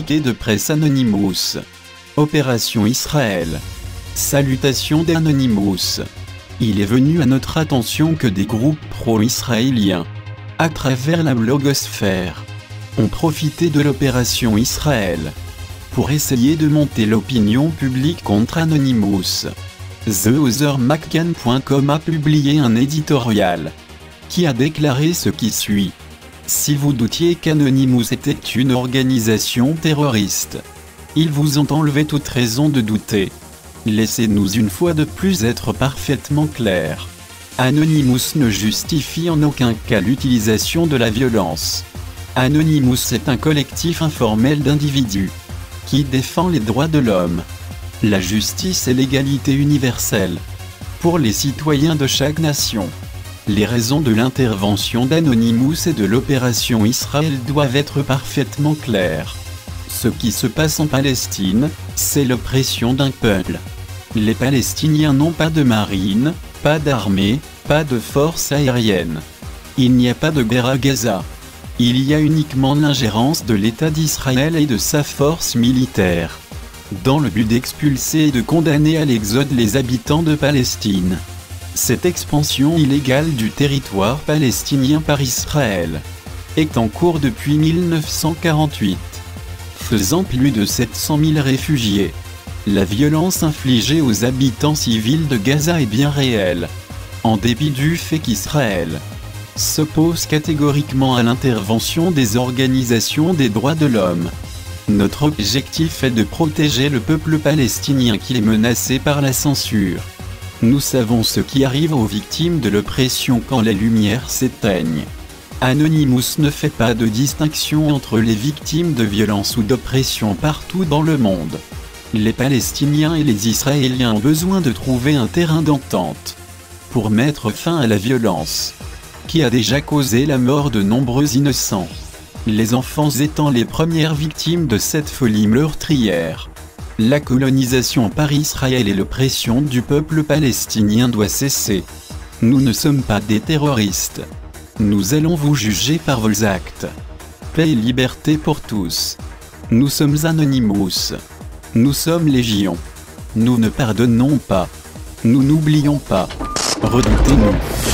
communiqué de presse Anonymous. Opération Israël. Salutations d'Anonymous. Il est venu à notre attention que des groupes pro-israéliens, à travers la blogosphère, ont profité de l'opération Israël pour essayer de monter l'opinion publique contre Anonymous. TheOtherMcCann.com a publié un éditorial qui a déclaré ce qui suit. Si vous doutiez qu'Anonymous était une organisation terroriste, ils vous ont enlevé toute raison de douter. Laissez-nous une fois de plus être parfaitement clairs. Anonymous ne justifie en aucun cas l'utilisation de la violence. Anonymous est un collectif informel d'individus qui défend les droits de l'homme, la justice et l'égalité universelle pour les citoyens de chaque nation. Les raisons de l'intervention d'Anonymous et de l'opération Israël doivent être parfaitement claires. Ce qui se passe en Palestine, c'est l'oppression d'un peuple. Les Palestiniens n'ont pas de marine, pas d'armée, pas de force aérienne. Il n'y a pas de guerre à Gaza. Il y a uniquement l'ingérence de l'État d'Israël et de sa force militaire, dans le but d'expulser et de condamner à l'exode les habitants de Palestine. Cette expansion illégale du territoire palestinien par Israël est en cours depuis 1948, faisant plus de 700 000 réfugiés. La violence infligée aux habitants civils de Gaza est bien réelle, en dépit du fait qu'Israël s'oppose catégoriquement à l'intervention des organisations des droits de l'homme. Notre objectif est de protéger le peuple palestinien qui est menacé par la censure. Nous savons ce qui arrive aux victimes de l'oppression quand les lumières s'éteignent. Anonymous ne fait pas de distinction entre les victimes de violence ou d'oppression partout dans le monde. Les Palestiniens et les Israéliens ont besoin de trouver un terrain d'entente pour mettre fin à la violence qui a déjà causé la mort de nombreux innocents, les enfants étant les premières victimes de cette folie meurtrière. La colonisation par Israël et l'oppression du peuple palestinien doit cesser. Nous ne sommes pas des terroristes. Nous allons vous juger par vos actes. Paix et liberté pour tous. Nous sommes Anonymous. Nous sommes Légion. Nous ne pardonnons pas. Nous n'oublions pas. Redoutez-nous.